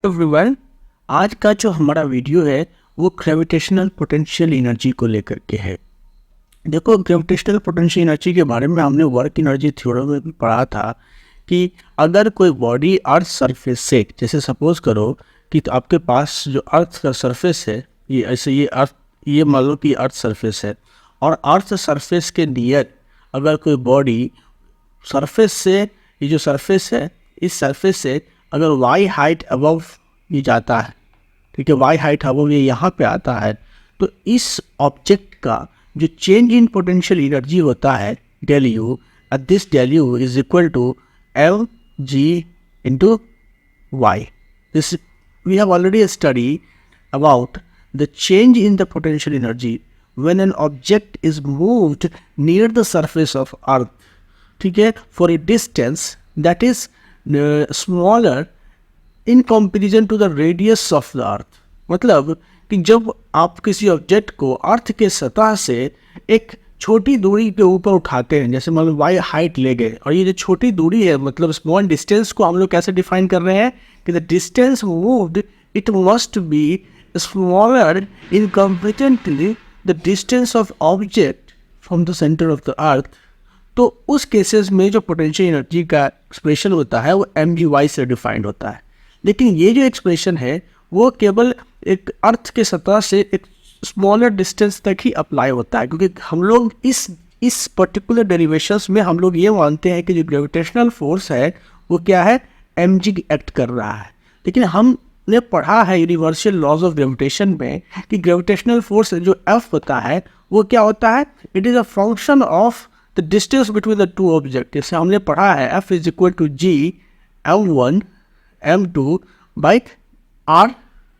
Everyone, आज का जो हमारा वीडियो है वो ग्रेविटेशनल पोटेंशियल एनर्जी को लेकर के है। देखो, ग्रेविटेशनल पोटेंशियल एनर्जी के बारे में हमने वर्क एनर्जी थ्योरम में भी पढ़ा था कि अगर कोई बॉडी अर्थ सरफेस से, जैसे सपोज करो कि तो आपके पास जो अर्थ का सरफेस है, ये ऐसे ये मान लो कि अर्थ सरफेस है, और अर्थ सरफेस के नियर अगर कोई बॉडी सरफेस से, ये जो सरफेस है, इस सरफेस से अगर वाई हाइट अबव ये जाता है, ठीक है, वाई हाइट अबव ये यहाँ पे आता है, तो इस ऑब्जेक्ट का जो चेंज इन पोटेंशियल एनर्जी होता है del U, this del U is equal to L G into Y. This we have already studied about the change in the potential energy when an object is moved near the surface of earth, ठीक है, for a distance that is smaller in comparison to the radius of the earth. मतलब कि जब आप किसी object को अर्थ के सतह से एक छोटी दूरी के ऊपर उठाते हैं, जैसे मान लो वाई हाइट ले गए, और ये जो छोटी दूरी है, मतलब स्मॉल डिस्टेंस को हम लोग कैसे डिफाइन कर रहे हैं कि the distance moved it must be smaller in comparison to the distance of object from the centre of the earth. तो उस केसेस में जो पोटेंशियल एनर्जी का एक्सप्रेशन होता है वो mgy से डिफाइंड होता है. लेकिन ये जो एक्सप्रेशन है वो केवल एक अर्थ के सतह से एक स्मॉलर डिस्टेंस तक ही अप्लाई होता है, क्योंकि हम लोग इस पर्टिकुलर डेरिवेशंस में हम लोग ये मानते हैं कि जो ग्रेविटेशनल फोर्स है वो क्या है, mg एक्ट कर रहा है. लेकिन हमने पढ़ा है यूनिवर्सल लॉज ऑफ ग्रेविटेशन में कि ग्रेविटेशनल फोर्स जो F होता है वो क्या होता है, it is a function of the distance between the two object. जैसे हमने पढ़ा है F is equal to g m1 m2 by r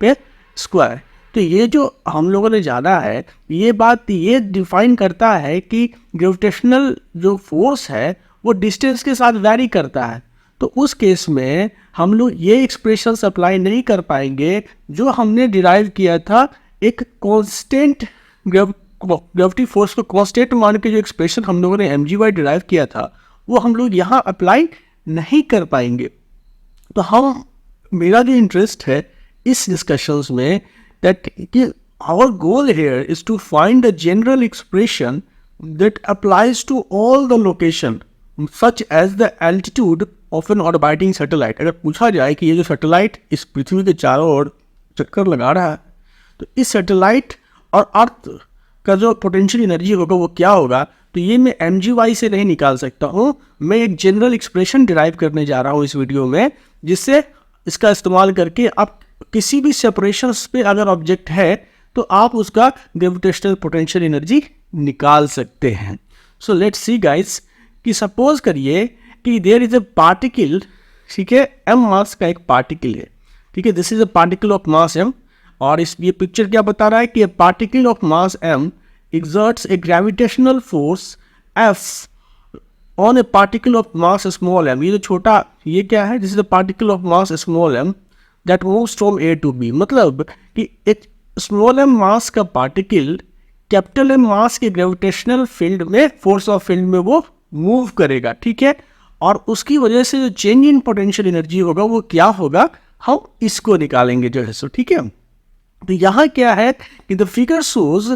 पे स्क्वायर. तो ये जो हम लोगों ने जाना है, ये बात ये डिफाइन करता है कि ग्रेविटेशनल जो फोर्स है वो डिस्टेंस के साथ वैरी करता है. तो उस केस में हम लोग ये एक्सप्रेशंस अप्लाई नहीं कर पाएंगे जो हमने डिराइव किया था एक कांस्टेंट ग्रेविटी फोर्स को कांस्टेंट मान के जो एक्सप्रेशन हम लोगों ने mgy डिराइव किया था वो हम लोग यहाँ अप्लाई नहीं कर पाएंगे. तो मेरा जो इंटरेस्ट है इस डिस्कशंस में that our goal here is to find a general expression that applies to all the location such as the altitude of an orbiting satellite. अगर पूछा जाए कि ये जो सैटेलाइट इस पृथ्वी के चारों ओर चक्कर लगा रहा है, तो इस सैटेलाइट और अर्थ का जो पोटेंशियल एनर्जी होगा वो क्या होगा, तो ये मैं mgy से नहीं निकाल सकता हूँ. मैं एक जनरल एक्सप्रेशन डिराइव करने जा रहा हूँ इस वीडियो में, जिससे इसका इस्तेमाल करके आप किसी भी सेपरेशंस पे अगर ऑब्जेक्ट है तो आप उसका ग्रेविटेशनल पोटेंशियल एनर्जी निकाल सकते हैं. सो लेट्स सी गाइस कि सपोज करिए कि देयर इज अ पार्टिकल, ठीक है, m मास का एक पार्टिकल है, ठीक है, this is a particle of mass m, और ये पिक्चर क्या बता रहा है कि particle of mass m exerts a gravitational force F on a particle of mass small m. ये जो छोटा, ये क्या है, this is a particle of mass small m that moves from A to B. मतलब कि एक स्मॉल m मास का पार्टिकल कैपिटल M मास के ग्रेविटेशनल फील्ड में, फोर्स ऑफ फील्ड में वो मूव करेगा, ठीक है, और उसकी वजह से जो चेंज इन पोटेंशियल एनर्जी होगा वो क्या होगा, हम इसको निकालेंगे जो है सो, ठीक है. तो यहाँ क्या है कि the figure shows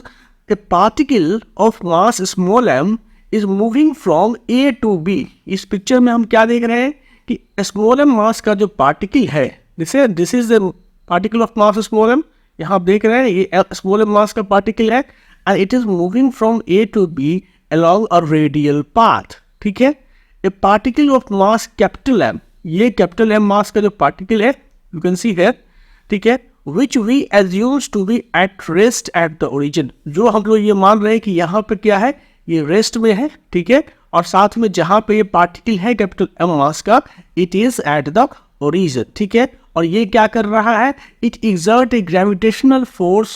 a particle of mass small m is moving from A to B. इस पिक्चर में हम क्या देख रहे हैं कि स्मॉल m मास का जो पार्टिकल है, this is the particle of mass small m, यहाँ आप देख रहे हैं ये स्मॉल m मास का पार्टिकल है, and it is moving from A to B along a radial path, ठीक है. A particle of mass capital M, ये कैपिटल M मास का जो पार्टिकल है, यू कैन सी हियर, ठीक है, which we assumes to be at rest at the origin. जो हम लोग ये मान रहे हैं कि यहाँ पे क्या है, ये रेस्ट में है, ठीक है, और साथ में जहाँ पे ये पार्टिकल है कैपिटल M मास का, it is at the origin, ठीक है. और ये क्या कर रहा है, it exert A gravitational force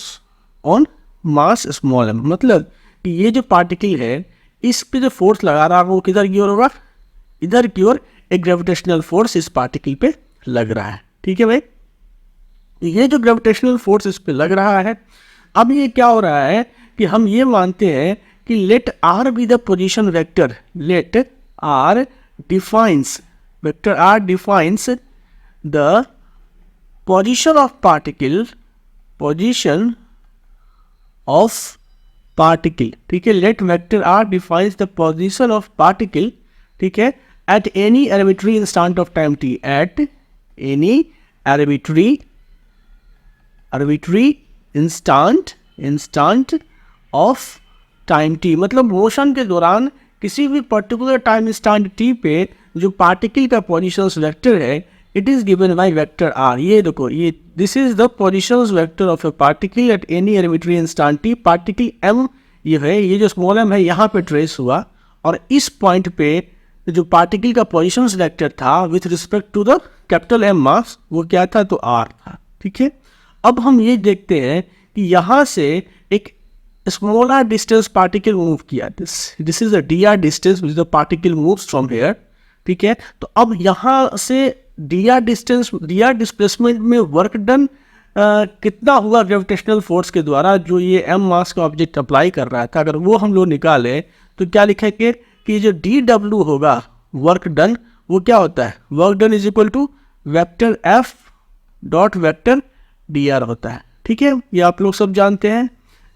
on mass small m. मतलब कि ये जो पार्टिकल है इस पे जो फोर्स लगा रहा है वो किधर की ओर होगा, इधर की ओर एक ग्रेविटेशनल फोर्स इस पार्टिकल पे लग रहा है, ठीक है भाई. ये जो ग्रेविटेशनल फोर्स इस पे लग रहा है, अब ये क्या हो रहा है कि हम ये मानते हैं कि let r be the position vector, let r defines, vector r defines the position of particle, position of particle, ठीक है, let vector R defines the position of particle, ठीक है, at any arbitrary instant of time T, at any arbitrary instant of time T, मतलब motion के दौरान किसी भी particular time instant T पे जो पार्टिकल का पोजीशंस वेक्टर है, it is given by vector R. ये देखो, ये this is the positions vector of a particle at any arbitrary instant T. Particle M ये है, ये जो स्मॉल एम है यहाँ पे ट्रेस हुआ, और इस पॉइंट पे जो पार्टिकल का पोजीशंस वेक्टर था with respect to the capital M mass, वो क्या था, तो आर था, ठीक है। अब हम ये देखते हैं कि यहाँ से एक स्मॉलर डिस्टेंस पार्टिकल मूव किया, this is the D R distance which the particle moves from here, ठीक है। तो अब यहाँ से D R distance, D R displacement में वर्क डन कितना हुआ ग्रेविटेशनल फोर्स के द्वारा जो ये एम मास का ऑब्जेक्ट अप्लाई कर रहा था, अगर वो हम लोग निकालें तो क्या लिखेंगे कि जो डी डब्ल्यू होगा वर्क डन, वो क्या होता है, work done is equal to vector F dot vector D R होता है, ठीक है। ये आप लोग सब जानते हैं,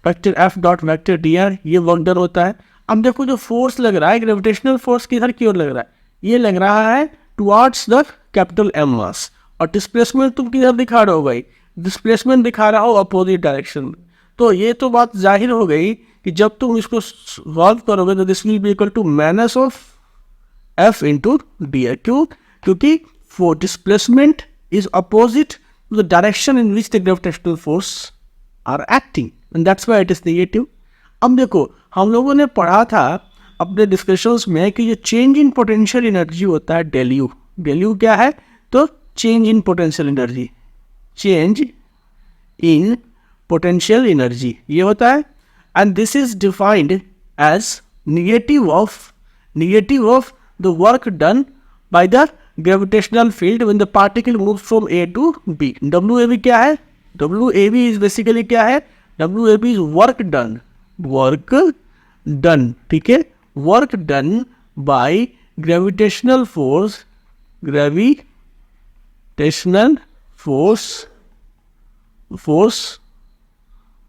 vector F dot vector D are, ये वर्क डन होता है। अब देखो जो फोर्स लग रहा है, ग्रेविटेशनल फोर्स किधर की ओर लग रहा है, ये लग रहा है टुवर्ड्स द कैपिटल एम मास, और डिस्प्लेसमेंट तुम किधर दिखा रहे हो भाई, डिस्प्लेसमेंट दिखा रहा हो अपोजिट डायरेक्शन में। तो ये तो बात जाहिर हो गई कि जब तुम इसको सॉल्व करोगे तो this will be equal to minus of F into D R. क्यों, क्योंकि for displacement is opposite to the direction in which the gravitational force are acting, and that's why it is negative. अब देखो, हम लोगों ने पढ़ा था अपने डिस्कशंस में कि जो चेंज इन पोटेंशियल एनर्जी होता है डेल यू, डेल यू क्या है, तो change in potential energy, change in potential energy ये होता है, and this is defined as negative of the work done by the gravitational field when the particle moves from A to B. W A B क्या है, W A B is basically क्या है, W A B is work done, ठीक है, work done by gravitational force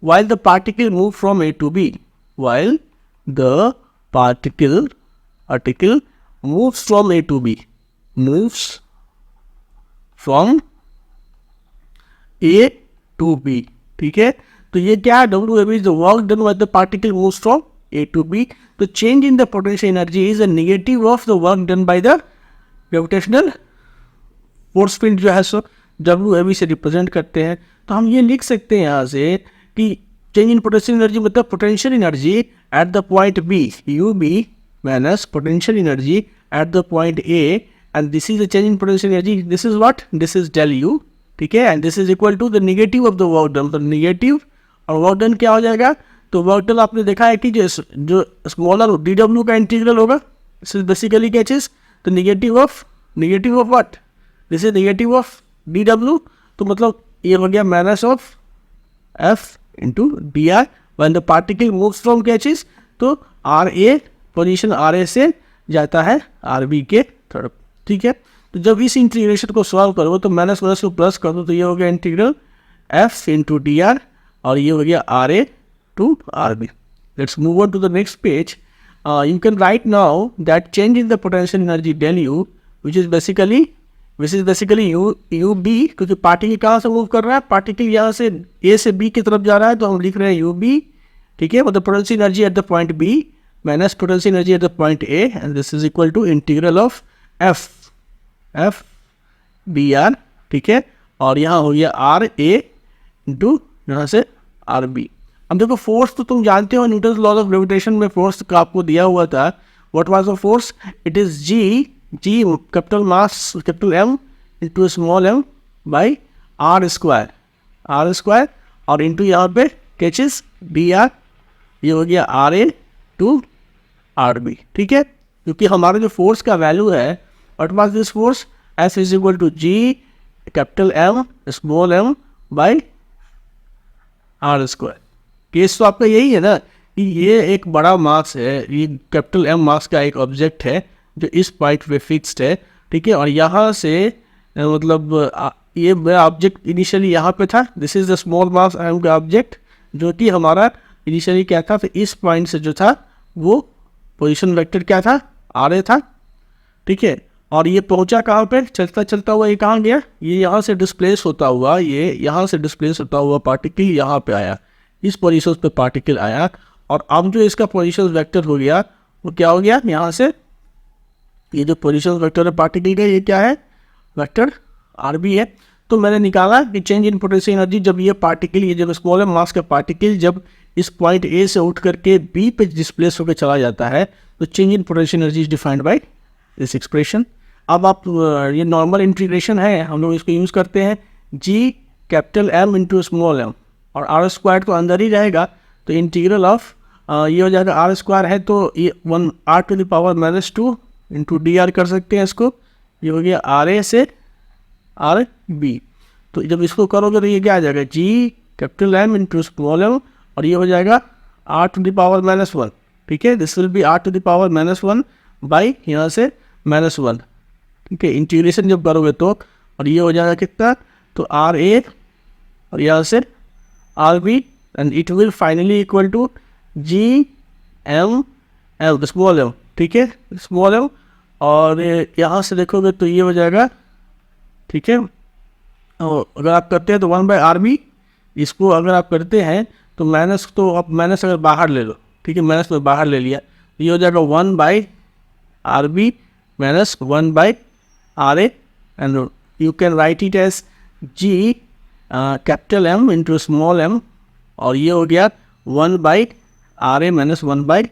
while the particle move from A to B, while the particle moves from A to B, moves from A to B, ठीक है। तो ये क्या है, WAB is the work done while the particle moves from A to B. तो change in the potential energy is a negative of the work done by the gravitational force field जो है सो WAB से represent करते हैं। तो हम ये लिख सकते हैं यहाँ से कि चेंज इन पोटेंशियल एनर्जी मतलब potential energy at the point B, U B minus potential energy at the point A, and this is the change in potential energy, this is what, this is del U, ठीक है, and this is equal to the negative of the work done. तो negative और work done क्या हो जाएगा, तो work done आपने देखा है कि जो स्मॉलर डी डब्ल्यू का इंटीग्रल होगा, दिस इज बेसिकली क्या चीज, तो negative of what, this is negative of D W, तो मतलब ये हो गया minus of F into D are when the particle moves from क्या चीज, तो R A, position R A से जाता है आर बी के तरफ, ठीक है। तो जब इस इंटीग्रेशन को सॉल्व करो तो माइनस को प्लस कर दो, तो ये हो गया integral F into D R, और ये हो गया R A to R B. Let's move on to the next page. You can write now that change in the potential energy del U which is basically U B, क्योंकि particle कहाँ से move कर रहा है, particle यहाँ से ए से B की तरफ जा रहा है, तो हम लिख रहे हैं यू बी, ठीक है, मतलब potential energy at the point B minus potential energy at the point A, and this is equal to integral of F B R, ठीक है, और यहाँ हो गया आर ए इंटू यहाँ से आर बी। अब देखो फोर्स तो तुम जानते हो, न्यूटन लॉ ऑफ ग्रेविटेशन में फोर्स का आपको दिया हुआ था, what was the force, it is G capital mass capital M into small M by R square, और इंटू यहाँ पे कैचेस बी आर, ये हो गया R A to R B, ठीक है। क्योंकि हमारा जो फोर्स का वैल्यू है, what was this force, F is equal to G capital M small M by R square. Case तो आपका यही है ना कि ये एक बड़ा मास है, ये कैपिटल एम मास का एक ऑब्जेक्ट है जो इस पॉइंट पे फिक्स्ड है, ठीक है, और यहाँ से मतलब ये मेरा ऑब्जेक्ट इनिशियली यहाँ पे था, this is the small mass M का ऑब्जेक्ट, जो कि हमारा इनिशियली क्या था, तो इस पॉइंट से जो था वो पोजीशन वेक्टर क्या था, आर ए था, ठीक है। और ये पहुंचा कहाँ पे, चलता चलता हुआ ये कहाँ गया, ये यहाँ से डिस्प्लेस होता हुआ, ये यहाँ से डिस्प्लेस होता हुआ पार्टिकल यहाँ पे आया, इस पोजीशन पे पार्टिकल आया, और अब जो इसका पोजीशन वेक्टर हो गया वो क्या हो गया, यहाँ से ये जो पोजीशन वेक्टर है पार्टिकल का, ये क्या है, वेक्टर आर बी है। तो मैंने निकाला कि चेंज इन पोटेंशियल एनर्जी, जब ये पार्टिकल, ये जब स्मॉलर मास का पार्टिकल जब इस पॉइंट ए से उठ करके बी पे डिस्प्लेस होकर चला जाता है, तो change in potential energy is defined by this expression. अब आप ये नॉर्मल इंटीग्रेशन है, हम लोग इसको यूज़ करते हैं, G capital M into small M, और आर स्क्वायर तो अंदर ही रहेगा, तो इंटीग्रल ऑफ ये हो जाएगा, आर स्क्वायर है तो ये 1 R to the power -2 into D R कर सकते हैं इसको, ये हो गया आर ए से आर बी। तो जब इसको करोगे तो ये क्या आ जाएगा, G capital M into small M, और ये हो जाएगा आर टू द पावर -1, ठीक है, this will be R to the power -1 by यहाँ से -1, ठीक है। इंटीग्रेशन जब करोगे तो, और ये हो जाएगा कितना, तो आर ए और यहाँ से R B, and it will finally equal to G M L small M, ठीक है, स्मॉल एम, और यहाँ से देखोगे तो ये हो जाएगा, ठीक है। और अगर आप करते हैं तो 1 बाई आर बी, इसको अगर आप करते हैं तो माइनस, तो आप माइनस अगर बाहर ले लो, ठीक है, माइनस में बाहर ले लिया, ये हो जाएगा 1 by R B minus 1 by R A, and you can write it as G capital M into small M, और ये हो गया 1 by R A minus 1 by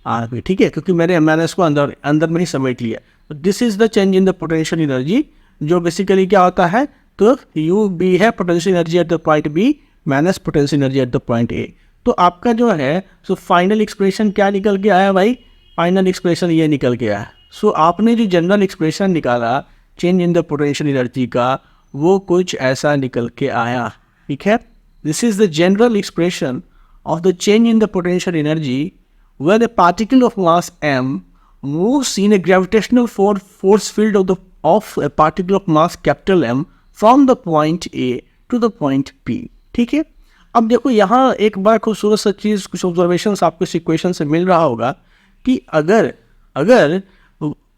R B, ठीक है, क्योंकि मैंने माइनस को अंदर में ही समेट लिया। तो this is the change in the potential energy, जो बेसिकली क्या होता है, तो यू बी है potential energy at the point B minus potential energy at the point A. तो आपका जो है सो फाइनल एक्सप्रेशन क्या निकल के आया भाई, फाइनल एक्सप्रेशन ये निकल के आया। सो आपने जो जनरल एक्सप्रेशन निकाला change in the potential energy का, वो कुछ ऐसा निकल के आया, ठीक है। This is the general expression of the change in the potential energy where a particle of mass m moves in a gravitational force field of a particle of mass capital M from the point A to the point P, ठीक है। अब देखो यहाँ एक बार खूबसूरत सा चीज़, कुछ observations आपको इस इक्वेशन से मिल रहा होगा कि अगर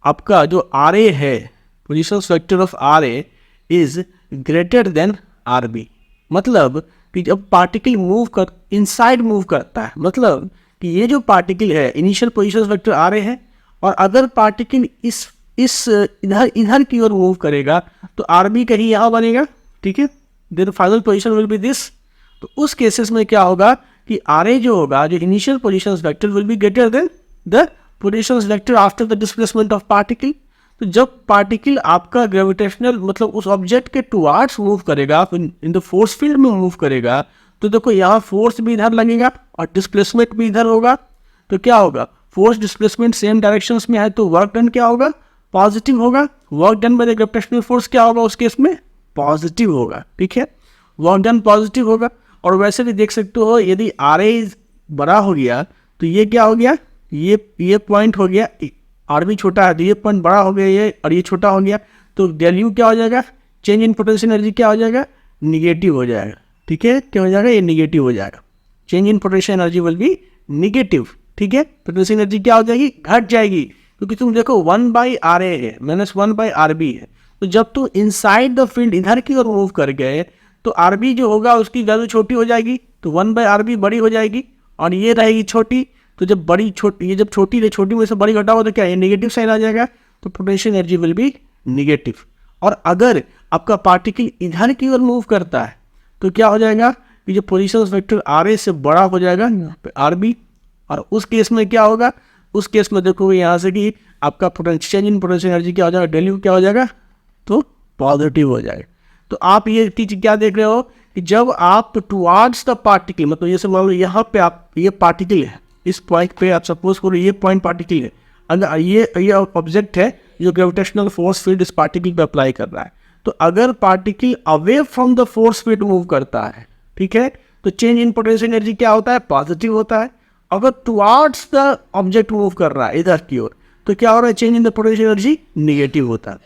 आपका जो आर ए है, position vector of R A is greater than R B, मतलब कि जब पार्टिकल इनसाइड मूव करता है, मतलब कि ये जो पार्टिकल है इनिशियल पोजीशन वेक्टर आ रहे हैं, और अगर पार्टिकल इस इधर की ओर मूव करेगा तो आर बी कहीं यहाँ बनेगा, ठीक है, then final position will be this. तो उस केसेस में क्या होगा कि आर ए जो होगा, जो initial position vector will be greater than the position vector after the displacement of particle. तो जब पार्टिकल आपका ग्रेविटेशनल, मतलब उस ऑब्जेक्ट के टुवार्ड्स मूव करेगा, इन द फोर्स फील्ड में मूव करेगा, तो देखो यहाँ फोर्स भी इधर लगेगा और डिस्प्लेसमेंट भी इधर होगा, तो क्या होगा, फोर्स डिस्प्लेसमेंट सेम डायरेक्शंस में है, तो वर्क डन क्या होगा, पॉजिटिव होगा। Work done by the gravitational force क्या होगा उस केस में, पॉजिटिव होगा, ठीक है, वर्क डन पॉजिटिव होगा। और वैसे भी देख सकते हो, यदि आर ए बड़ा हो गया तो ये क्या हो गया, ये पॉइंट हो गया, आर बी छोटा है तो ये पॉइंट बड़ा हो गया, ये और ये छोटा हो गया, तो डेल यू क्या हो जाएगा, चेंज इन पोटेंशियल एनर्जी क्या हो जाएगा, निगेटिव हो जाएगा, ठीक है, क्या हो जाएगा, ये निगेटिव हो जाएगा, change in potential energy will be negative, ठीक है, पोटेंशियल एनर्जी क्या हो जाएगी, घट जाएगी, क्योंकि तुम देखो 1 बाई आर ए है माइनस 1 बाई आर बी है, तो जब तुम इनसाइड द फील्ड इधर की ओर मूव कर गए तो आर बी जो होगा उसकी वैल्यू छोटी हो जाएगी, तो 1 बाई आर बी बड़ी हो जाएगी, और ये रहेगी छोटी, तो जब ये जब छोटी में से बड़ी घटा हो तो क्या, ये नेगेटिव साइन आ जाएगा, तो potential energy will be negative. और अगर आपका पार्टिकल इधर की ओर मूव करता है तो क्या हो जाएगा कि जो पोजीशन वेक्टर आर ए से बड़ा हो जाएगा यहाँ पे आर बी, और उस केस में क्या होगा, उस केस में देखोगे यहाँ से कि आपका चेंज इन पोटेंशियल एनर्जी क्या हो जाएगा, डेल यू क्या हो जाएगा, तो पॉजिटिव हो जाएगा। तो आप ये चीज क्या देख रहे हो कि जब आप टुवार्ड्स द पार्टिकल, मतलब ये मान लो यहाँ पे आप, ये पार्टिकल है, इस पॉइंट पे आप सपोज करो ये पॉइंट पार्टिकल है, अगर ये ऑब्जेक्ट है जो ग्रेविटेशनल फोर्स फील्ड इस पार्टिकल पे अप्लाई कर रहा है, तो अगर particle away from the force field move करता है, ठीक है, तो चेंज इन पोटेंशियल एनर्जी क्या होता है, पॉजिटिव होता है। अगर टुवार्ड्स द ऑब्जेक्ट मूव कर रहा है इधर की ओर, तो क्या हो रहा है, change in the potential energy negative होता है।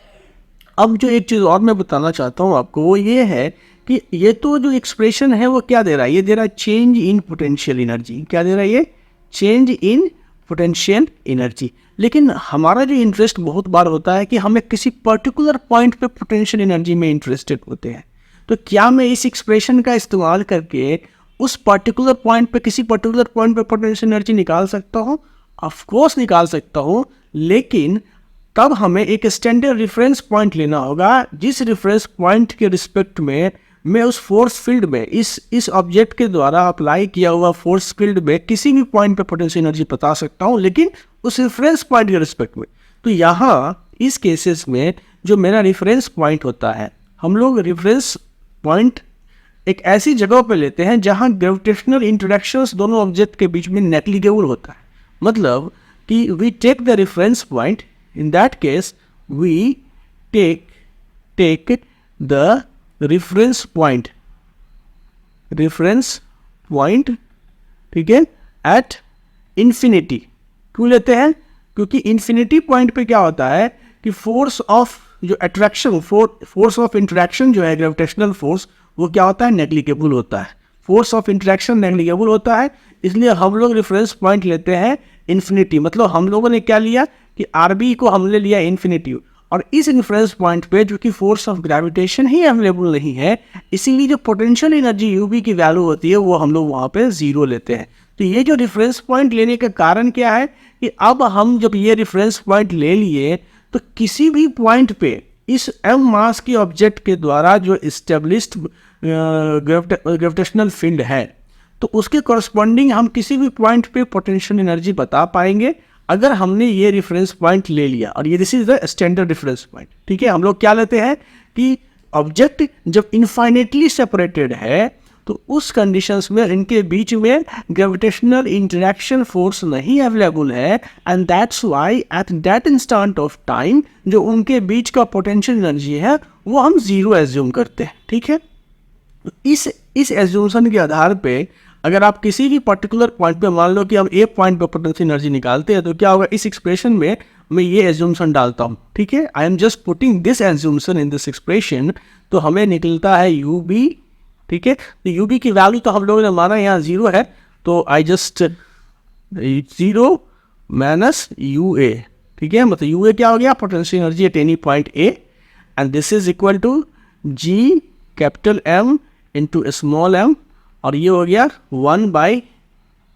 अब जो एक चीज़ और मैं बताना चाहता हूँ आपको वो ये है कि ये तो जो एक्सप्रेशन है वो क्या दे रहा है, ये दे रहा है चेंज इन पोटेंशियल एनर्जी। क्या दे रहा है ये? Change in potential energy. लेकिन हमारा जो इंटरेस्ट बहुत बार होता है कि हमें किसी पर्टिकुलर पॉइंट पे पोटेंशियल एनर्जी में इंटरेस्टेड होते हैं। तो क्या मैं इस एक्सप्रेशन का इस्तेमाल करके उस पर्टिकुलर पॉइंट पे, किसी पर्टिकुलर पॉइंट पे पोटेंशियल एनर्जी निकाल सकता हूँ? ऑफ कोर्स निकाल सकता हूँ, लेकिन तब हमें एक स्टैंडर्ड रेफरेंस पॉइंट लेना होगा जिस रेफरेंस पॉइंट के रिस्पेक्ट में मैं उस फोर्स फील्ड में, इस ऑब्जेक्ट के द्वारा अप्लाई किया हुआ फोर्स फील्ड में किसी भी पॉइंट पे पोटेंशियल एनर्जी बता सकता हूँ, लेकिन उस रेफरेंस पॉइंट के रिस्पेक्ट में। तो यहाँ इस केसेस में जो मेरा रेफरेंस पॉइंट होता है, हम लोग रेफरेंस पॉइंट एक ऐसी जगह पे लेते हैं जहाँ ग्रेविटेशनल इंटरेक्शंस दोनों ऑब्जेक्ट के बीच में नेग्लिजिबल होता है। मतलब कि we take the reference point, in that case we take the reference point, ठीक है, at infinity। क्यों लेते हैं? क्योंकि infinity पॉइंट पे क्या होता है कि फोर्स ऑफ जो अट्रैक्शन, फोर्स ऑफ इंटरेक्शन जो है ग्रेविटेशनल फोर्स, वो क्या होता है? नेग्लिजिबल होता है। फोर्स ऑफ इंटरेक्शन नेग्लिजिबल होता है, इसलिए हम लोग रेफरेंस पॉइंट लेते हैं इन्फिनिटी। मतलब हम लोगों ने क्या लिया कि आरबी को हमने लिया इन्फिनिटी, और इस रेफरेंस पॉइंट पे जो कि force of gravitation he available नहीं है, इसीलिए जो पोटेंशियल एनर्जी यूबी की वैल्यू होती है वो हम लोग वहाँ पे जीरो लेते हैं। तो ये जो रेफरेंस पॉइंट लेने का कारण क्या है कि अब हम जब ये रेफरेंस पॉइंट ले लिए तो किसी भी पॉइंट पे इस एम मास के ऑब्जेक्ट के द्वारा जो इस्टेब्लिश्ड ग्रेविटेशनल फील्ड है, तो उसके कॉरस्पॉन्डिंग हम किसी भी पॉइंट पे पोटेंशियल एनर्जी बता पाएंगे अगर हमने ये रेफरेंस पॉइंट ले लिया। और ये this is the standard reference point. ठीक है, हम लोग क्या लेते हैं कि ऑब्जेक्ट जब इनफाइनेटली सेपरेटेड है तो उस कंडीशंस में इनके बीच में ग्रेविटेशनल इंटरेक्शन फोर्स नहीं अवेलेबल है, and that's why at that instant of time जो उनके बीच का पोटेंशियल एनर्जी है वो हम जीरो एज्यूम करते हैं। ठीक है, इस एज्यूमशन के आधार पे अगर आप किसी भी पर्टिकुलर पॉइंट पे, मान लो कि हम ए पॉइंट पे पोटेंशियल एनर्जी निकालते हैं, तो क्या होगा? इस एक्सप्रेशन में मैं ये एज्यूमशन डालता हूँ। ठीक है, I am just putting this assumption in this expression, तो हमें निकलता है यू बी। ठीक है, तो यू बी की वैल्यू तो हम लोगों ने माना यहाँ जीरो है, तो I just zero minus U A. ठीक है, मतलब यू ए क्या हो गया? Potential energy at any point A, and this is equal to G capital M into small M, और ये हो गया 1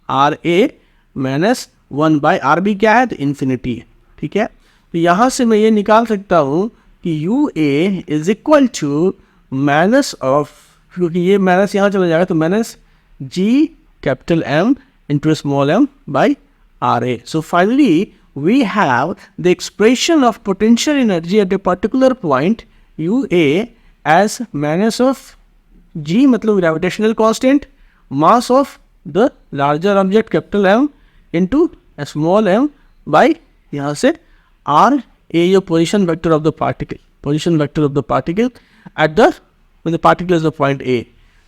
R A minus 1 R B. क्या है? तो इन्फिनिटी है। ठीक है, तो यहाँ से मैं ये निकाल सकता हूँ कि U A is equal to minus of, क्योंकि ये माइनस यहाँ चला जाएगा, तो minus G capital M into small M by R A. So finally we have the expression of potential energy at a particular point U A as minus of G, मतलब gravitational constant, mass of the larger object capital M into small M by यहाँ से R A, your position vector of the particle at the when the particle is the point A।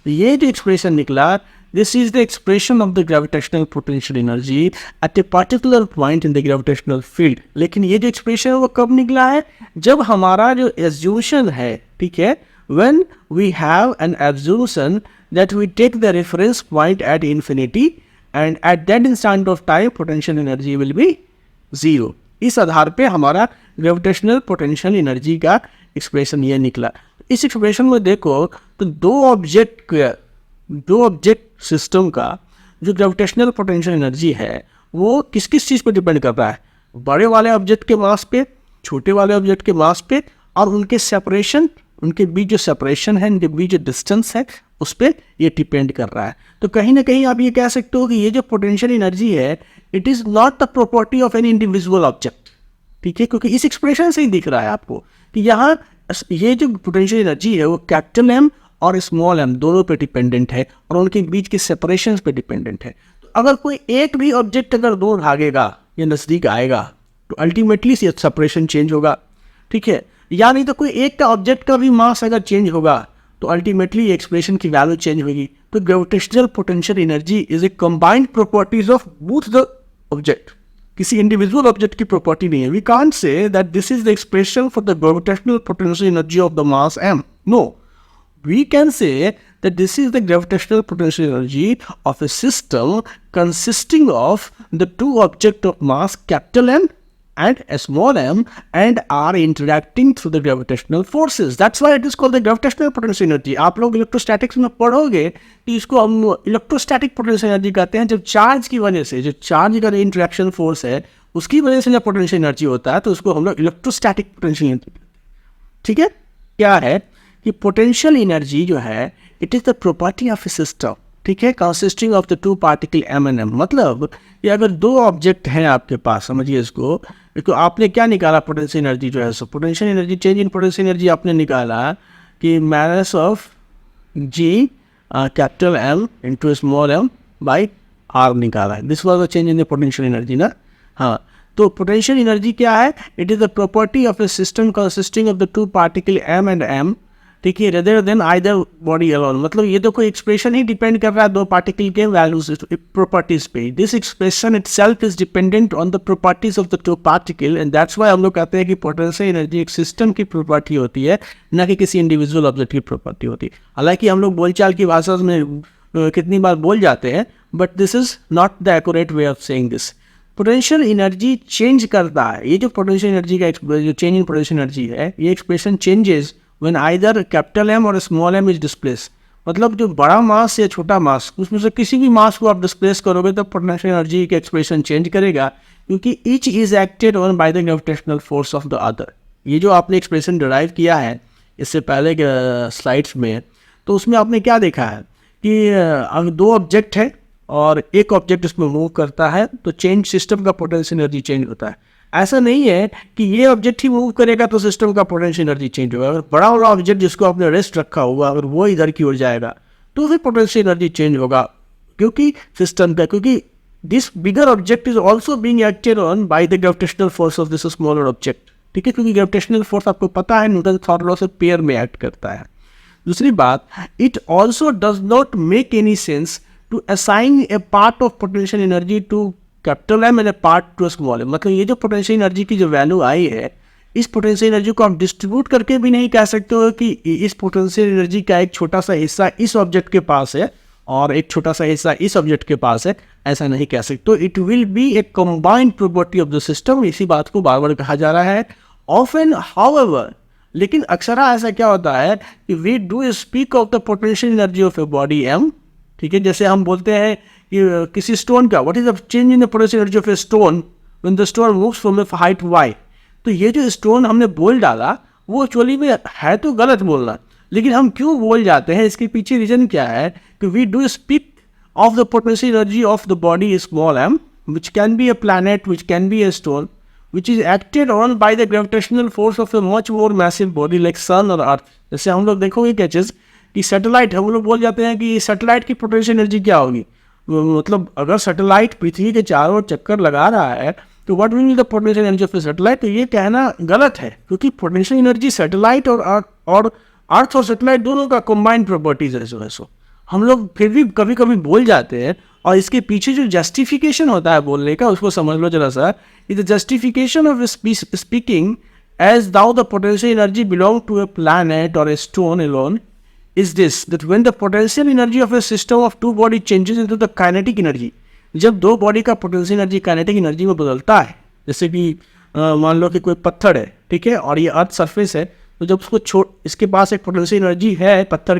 ये जो expression निकला, this is the expression of the gravitational potential energy at a particular point in the gravitational field. लेकिन ये जो expression है वो कब निकला है? जब हमारा जो एज्यूमशन है, ठीक है, when we have an assumption that we take the reference point at infinity and at that instant of time potential energy will be zero। इस आधार पे हमारा ग्रेविटेशनल पोटेंशियल एनर्जी का एक्सप्रेशन ये निकला। इस एक्सप्रेशन में देखो तो दो ऑब्जेक्ट सिस्टम का जो ग्रेविटेशनल पोटेंशियल एनर्जी है वो किस किस चीज़ पर डिपेंड कर रहा है? बड़े वाले ऑब्जेक्ट के मास पे, छोटे वाले ऑब्जेक्ट के मास पे, और उनके सेपरेशन, उनके बीच जो सेपरेशन है, उनके बीच जो डिस्टेंस है, उस पर ये डिपेंड कर रहा है। तो कहीं ना कहीं आप ये कह सकते हो कि ये जो पोटेंशियल एनर्जी है, it is not the property of any individual object. ठीक है, क्योंकि इस एक्सप्रेशन से ही दिख रहा है आपको कि यहाँ ये जो पोटेंशियल एनर्जी है वो कैपिटल एम और स्मॉल एम दोनों पे डिपेंडेंट है, और उनके बीच के सेपरेशन पे डिपेंडेंट है। तो अगर कोई एक भी ऑब्जेक्ट अगर दूर भागेगा या नज़दीक आएगा तो अल्टीमेटली सेपरेशन चेंज होगा। ठीक है, या नहीं तो कोई एक का ऑब्जेक्ट का भी मास अगर चेंज होगा तो अल्टीमेटली एक्सप्रेशन की वैल्यू चेंज होगी। तो gravitational potential energy is a combined properties of both the object. किसी इंडिविजुअल ऑब्जेक्ट की प्रॉपर्टी नहीं है. We can't say that this is the expression for the gravitational potential energy of the mass m. No, we can say that this is the gravitational potential energy of a system consisting of the two objects of mass capital M and a small m and are interacting through the gravitational forces. That's why it is called the gravitational potential energy. आप लोग electrostatics में पढ़ोगे कि इसको हम electrostatic potential energy कहते हैं. जब चार्ज की वजह से, जो चार्ज का इंटरेक्शन फोर्स है उसकी वजह से जब पोटेंशियल एनर्जी होता है तो उसको हम लोग इलेक्ट्रोस्टैटिक पोटेंशियल एनर्जी. ठीक है, क्या है कि पोटेंशियल एनर्जी जो है it is the property of A system. ठीक है, consisting of the two particle m and m. मतलब कि अगर दो ऑब्जेक्ट हैं आपके पास, समझिए इसको आपने क्या निकाला पोटेंशियल एनर्जी जो है, so potential energy, change in potential energy आपने निकाला कि minus of g capital M into small m by r निकाला है. This was the change in the potential energy ना. हाँ, तो पोटेंशियल एनर्जी क्या है? It is the property of A system consisting of the two particle m and m. ठीक है, rather than either body alone. मतलब ये तो कोई एक्सप्रेशन ही डिपेंड कर रहा है दो पार्टिकल के वैल्यूज प्रॉपर्टीज पे. This expression itself is dependent on the properties of the two particle and that's why हम लोग कहते हैं कि पोटेंशियल एनर्जी एक सिस्टम की प्रॉपर्टी होती है, ना कि किसी इंडिविजुअल ऑब्जेक्ट की प्रॉपर्टी होती है. हालांकि हम लोग बोलचाल की भाषा में कितनी बार बोल जाते हैं, but this is not the accurate way of saying this. Potential energy change करता है. ये जो पोटेंशियल एनर्जी का जो चेंज इन पोटेंशियल एनर्जी है, ये expression changes when either capital M और small m is displaced. मतलब जो बड़ा मास या छोटा मास, उसमें से किसी भी मास को आप डिस्प्लेस करोगे तो पोटेंशियल एनर्जी का एक्सप्रेशन चेंज करेगा, क्योंकि each is acted on by the gravitational force of the other. ये जो आपने एक्सप्रेशन डिराइव किया है इससे पहले के स्लाइड्स में, तो उसमें आपने क्या देखा है कि अगर दो ऑब्जेक्ट है और एक ऑब्जेक्ट उसमें मूव करता है तो चेंज सिस्टम का पोटेंशियल एनर्जी चेंज होता है. ऐसा नहीं है कि ये ऑब्जेक्ट ही मूव करेगा तो सिस्टम का पोटेंशियल एनर्जी चेंज होगा. अगर बड़ा वाला ऑब्जेक्ट जिसको आपने रेस्ट रखा हुआ अगर वो इधर की ओर जाएगा तो फिर पोटेंशियल एनर्जी चेंज होगा, क्योंकि सिस्टम का, क्योंकि this bigger object is also being acted on by the gravitational force of this smaller object. ठीक है, क्योंकि ग्रेविटेशनल फोर्स आपको पता है न्यूटन थॉट लॉ से पेयर में एक्ट करता है. दूसरी बात, it also does not make any sense to assign a part of potential energy to capital M and part to small m. मतलब ये जो पोटेंशियल एनर्जी की जो वैल्यू आई है, इस पोटेंशियल एनर्जी को आप डिस्ट्रीब्यूट करके भी नहीं कह सकते हो कि इस पोटेंशियल एनर्जी का एक छोटा सा हिस्सा इस ऑब्जेक्ट के पास है और एक छोटा सा हिस्सा इस ऑब्जेक्ट के पास है, ऐसा नहीं कह सकते. तो it will be A combined property of the system. इसी बात को बार बार कहा जा रहा है. ऑफन हाउएवर, लेकिन अक्सर ऐसा क्या होता है कि we do speak of the potential energy of a body m. ठीक है, जैसे हम बोलते हैं कि किसी स्टोन का what is the change in the potential energy of a stone when the stone moves from A height y. तो ये जो स्टोन हमने बोल डाला वो एक्चुअली में है तो गलत बोलना, लेकिन हम क्यों बोल जाते हैं, इसके पीछे रीजन क्या है कि we do speak of the potential energy of the body small m which can be a planet, which can be a stone, which is acted on by the gravitational force of a much more massive body like sun or earth. जैसे हम लोग देखोगे क्या चीज़ कि satellite, हम लोग बोल जाते हैं कि सैटेलाइट की पोटेंशियल एनर्जी क्या होगी. मतलब अगर सैटेलाइट पृथ्वी के चारों ओर चक्कर लगा रहा है तो what will be the potential energy of the satellite. तो ये कहना गलत है, क्योंकि पोटेंशियल एनर्जी सैटेलाइट और अर्थ और सैटेलाइट दोनों का कंबाइंड प्रॉपर्टीज है. सो हम लोग फिर भी कभी कभी बोल जाते हैं, और इसके पीछे जो जस्टिफिकेशन होता है बोलने का उसको समझ लो जरा सा. Is the justification of speaking as though the potential energy belong to a planet और a stone alone is this, that when the potential energy of a system of two body changes into the kinetic energy. जब दो body का potential energy kinetic energy में बदलता है, जैसे कि मान लो कि कोई पत्थर है, ठीक है, और ये अर्थ सरफेस है, तो जब उसको इसके पास एक पोटेंशियल एनर्जी है, पत्थर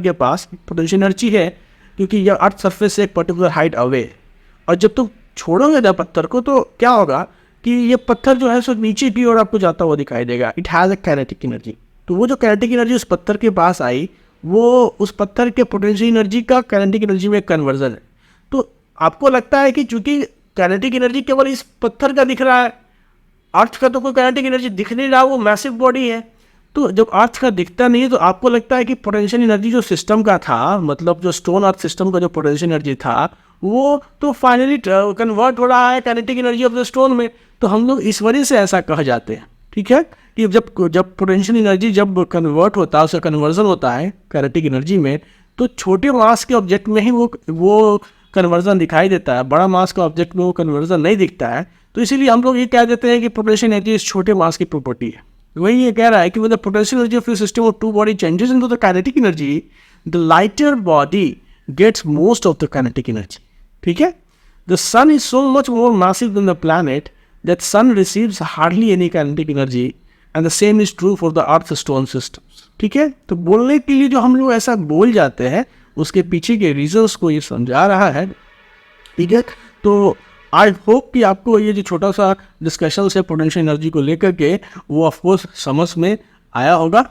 के पास पोटेंशियल एनर्जी है, क्योंकि यह अर्थ सरफेस से एक पर्टिकुलर हाइट अवे है. और जब तुम छोड़ोगे ना पत्थर को तो क्या होगा कि ये पत्थर जो है सो नीचे की ओर आपको जाता हुआ दिखाई देगा. It has a kinetic energy. तो वो जो काइनेटिक एनर्जी उस पत्थर के पास आई, वो उस पत्थर के पोटेंशियल एनर्जी का काइनेटिक एनर्जी में कन्वर्जन है. तो आपको लगता है कि चूंकि काइनेटिक एनर्जी केवल इस पत्थर का दिख रहा है, अर्थ का तो कोई काइनेटिक एनर्जी दिख नहीं रहा, वो मैसिव बॉडी है. तो जब अर्थ का दिखता नहीं है तो आपको लगता है कि पोटेंशियल एनर्जी जो सिस्टम का था, मतलब जो स्टोन अर्थ सिस्टम का जो पोटेंशियल एनर्जी था, वो तो फाइनली कन्वर्ट हो रहा है kinetic energy of the stone में. तो हम लोग इस वजह से ऐसा कह जाते हैं, ठीक है, कि जब पोटेंशियल एनर्जी जब कन्वर्ट होता है, उसका कन्वर्जन होता है काइनेटिक एनर्जी में, तो छोटे मास के ऑब्जेक्ट में ही वो कन्वर्जन दिखाई देता है, बड़ा मास का ऑब्जेक्ट में वो कन्वर्जन नहीं दिखता है. तो इसीलिए हम लोग ये कह देते हैं कि पोटेंशियल एनर्जी इस छोटे मास की प्रॉपर्टी है। वही ये कह रहा है कि the potential energy of your system of two body changes into the kinetic energy, the lighter body gets most of the kinetic energy. ठीक है, the sun is so much more massive than the planet that sun receives hardly any kinetic energy and the same is true for the earth stone systems. ठीक है, तो बोलने के लिए जो हम लोग ऐसा बोल जाते हैं उसके पीछे के रीजंस को ये समझा रहा है। ठीक है, तो आई होप कि आपको ये जो छोटा सा डिस्कशन है पोटेंशियल एनर्जी को लेकर के वो ऑफकोर्स समझ में आया होगा।